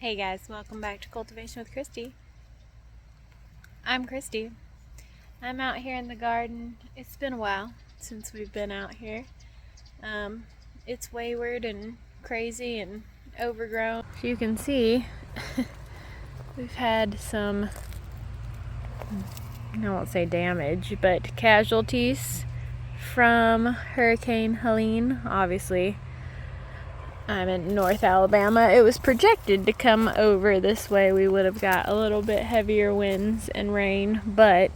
Hey guys, welcome back to Cultivation with Christy. I'm Christy. I'm out here in the garden. It's been a while since we've been out here. It's wayward and crazy and overgrown. As you can see, we've had some, I won't say damage, but casualties from Hurricane Helene. Obviously, I'm in North Alabama. It was projected to come over this way. We would have got a little bit heavier winds and rain, but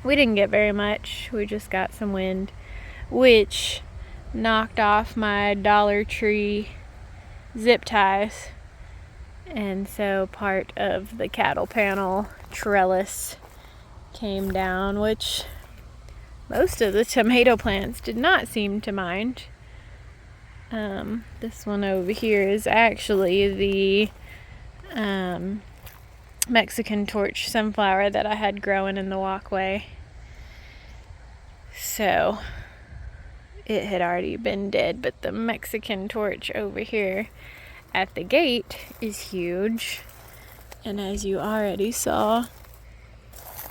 we didn't get very much. We just got some wind, which knocked off my Dollar Tree zip ties. And so part of the cattle panel trellis came down, which most of the tomato plants did not seem to mind. This one over here is actually the Mexican torch sunflower that I had growing in the walkway. So it had already been dead, but the Mexican torch over here at the gate is huge. And as you already saw,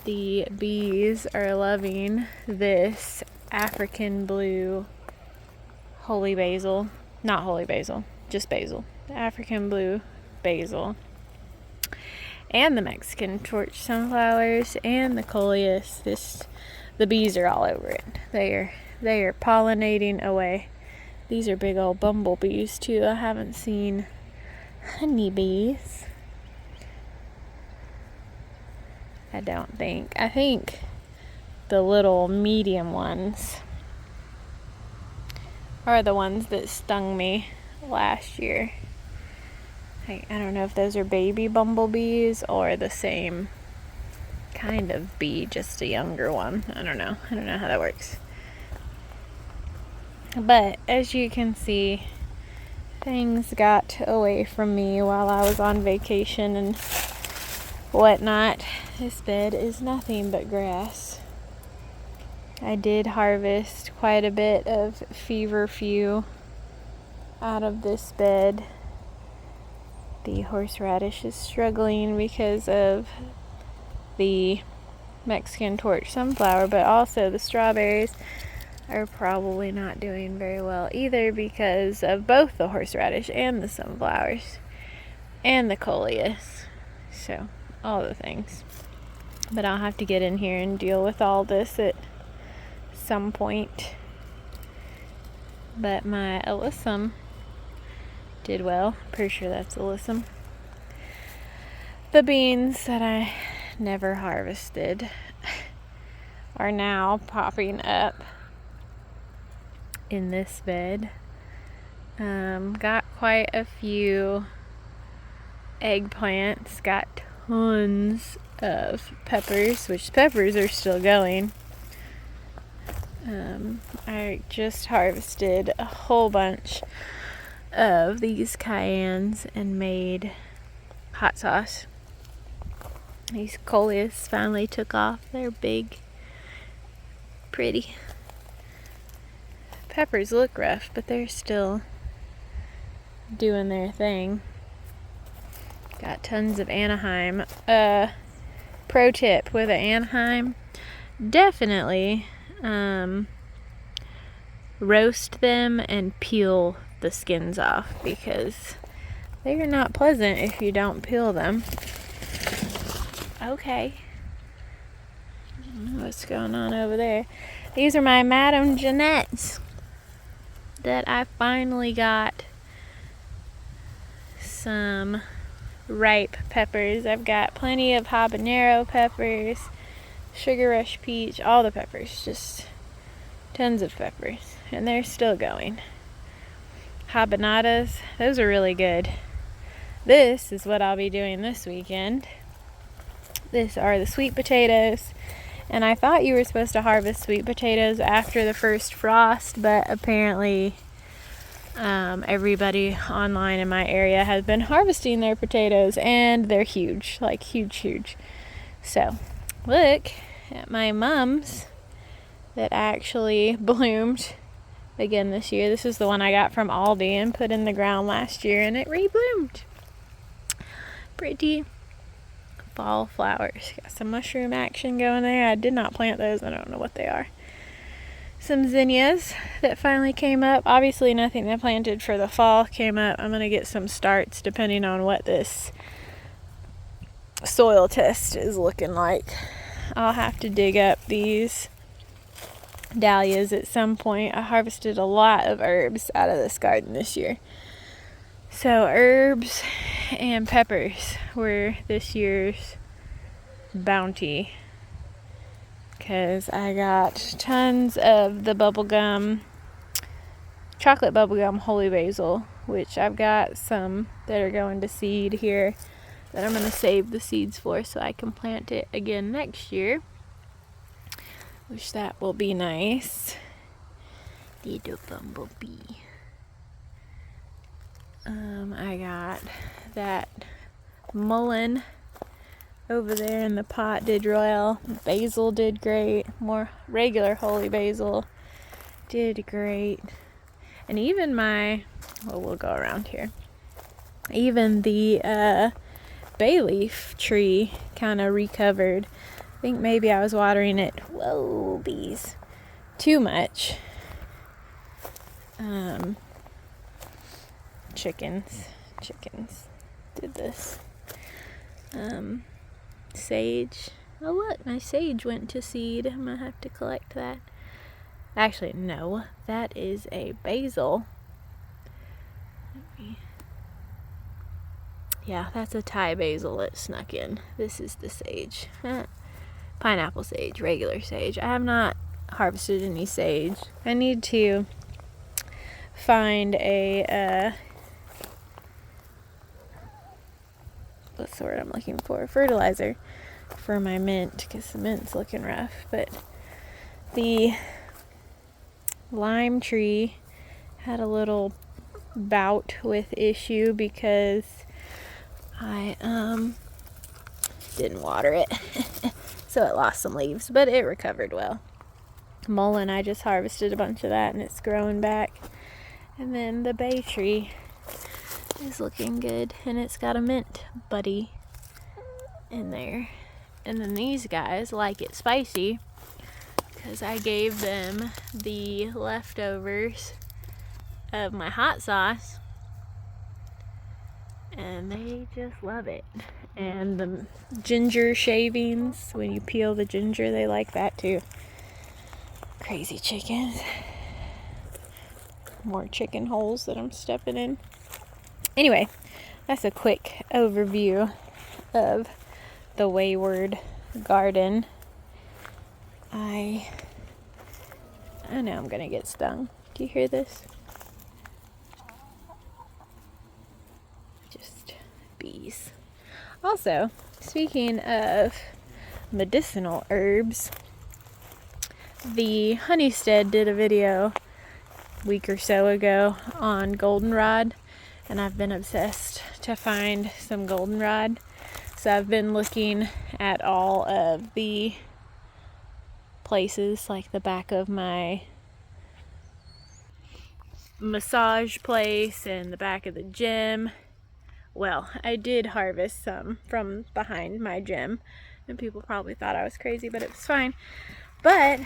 the bees are loving this African blue holy basil. Not holy basil, just basil. The African blue basil. And the Mexican torch sunflowers and the coleus. The bees are all over it. They are pollinating away. These are big old bumblebees too. I haven't seen honeybees. I don't think. I think the little medium ones are the ones that stung me last year. I don't know if those are baby bumblebees or the same kind of bee, just a younger one. I don't know how that works. But as you can see, things got away from me while I was on vacation and whatnot. This bed is nothing but grass. I did harvest quite a bit of feverfew out of this bed. The horseradish is struggling because of the Mexican torch sunflower, but also the strawberries are probably not doing very well either because of both the horseradish and the sunflowers and the coleus. So, all the things. But I'll have to get in here and deal with all this at some point. But my alyssum did well. Pretty sure that's alyssum. The beans that I never harvested are now popping up in this bed. Got quite a few eggplants. Got tons of peppers, which peppers are still going. I just harvested a whole bunch of these cayennes and made hot sauce. These coleus finally took off. They're big, pretty. Peppers look rough, but they're still doing their thing. Got tons of Anaheim. Pro tip with an Anaheim, definitely roast them and peel the skins off because they are not pleasant if you don't peel them. Okay. What's going on over there? These are my Madame Jeanettes that I finally got some ripe peppers. I've got plenty of habanero peppers, sugar rush peach, all the peppers, just tons of peppers, and they're still going. Habanadas, those are really good. This is what I'll be doing this weekend. These are the sweet potatoes, and I thought you were supposed to harvest sweet potatoes after the first frost, but apparently everybody online in my area has been harvesting their potatoes, and they're huge, like huge. So look at my mums that actually bloomed again this year. This is the one I got from Aldi and put in the ground last year, and it rebloomed. pretty fall flowers. Got some mushroom action going there. I did not plant those. I don't know what they are. Some zinnias that finally came up. Obviously nothing I planted for the fall came up. I'm going to get some starts depending on what this soil test is looking like. I'll have to dig up these dahlias at some point. I harvested a lot of herbs out of this garden this year. So herbs and peppers were this year's bounty, because I got tons of the chocolate bubblegum holy basil, which I've got some that are going to seed here that I'm going to save the seeds for so I can plant it again next year, which that will be nice. Little bumblebee. I got that mullein over there in the pot did royal. Basil did great. More regular holy basil did great. And even we'll go around here. Even the bay leaf tree kind of recovered. I think maybe I was watering it, whoa, bees, too much. Chickens did this. Sage. Oh look, my sage went to seed. I'm gonna have to collect that. Actually, no, that is a basil. Yeah, that's a Thai basil that snuck in. This is the sage. Pineapple sage, regular sage. I have not harvested any sage. I need to find a what's the word I'm looking for? Fertilizer for my mint, because the mint's looking rough. But the lime tree had a little bout with issue because I didn't water it. So it lost some leaves, but it recovered well. Mullein, I just harvested a bunch of that and it's growing back. And then the bay tree is looking good, and it's got a mint buddy in there. And then these guys like it spicy because I gave them the leftovers of my hot sauce and they just love it. And the ginger shavings, when you peel the ginger, they like that too. Crazy chickens. More chicken holes that I'm stepping in. Anyway, that's a quick overview of the wayward garden. I know I'm gonna get stung. Do you hear this? Just bees. Also, speaking of medicinal herbs, the Honeystead did a video a week or so ago on goldenrod, and I've been obsessed to find some goldenrod. So I've been looking at all of the places, like the back of my massage place and the back of the gym. Well, I did harvest some from behind my gym, and people probably thought I was crazy, but it was fine. But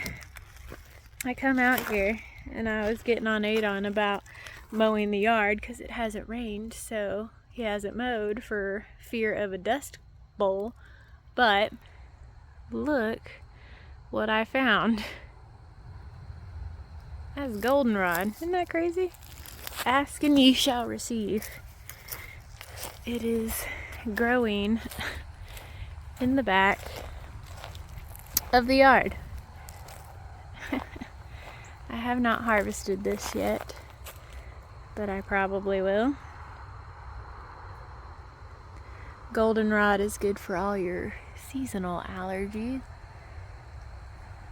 I come out here and I was getting on Adon about mowing the yard because it hasn't rained, so he hasn't mowed for fear of a dust bowl. But look what I found. That's goldenrod. Isn't that crazy? Ask and ye shall receive. It is growing in the back of the yard. I have not harvested this yet, but I probably will. Goldenrod is good for all your seasonal allergies.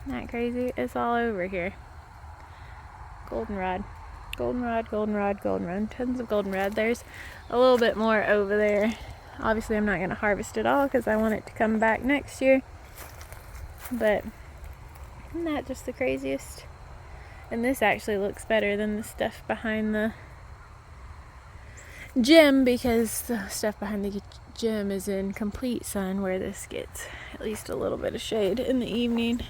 Isn't that crazy? It's all over here. Goldenrod. Goldenrod, goldenrod, goldenrod. Tons of goldenrod. There's a little bit more over there. Obviously, I'm not going to harvest it all because I want it to come back next year. But isn't that just the craziest? And this actually looks better than the stuff behind the gym because the stuff behind the gym is in complete sun, where this gets at least a little bit of shade in the evening.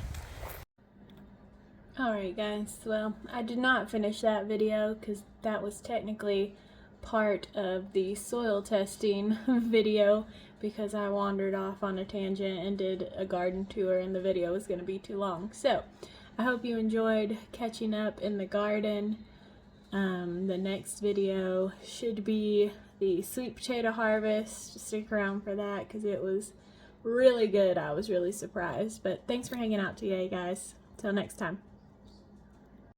Alright guys, well, I did not finish that video because that was technically part of the soil testing video, because I wandered off on a tangent and did a garden tour and the video was going to be too long. So, I hope you enjoyed catching up in the garden. The next video should be the sweet potato harvest. Just stick around for that because it was really good. I was really surprised. But thanks for hanging out today, guys. Till next time.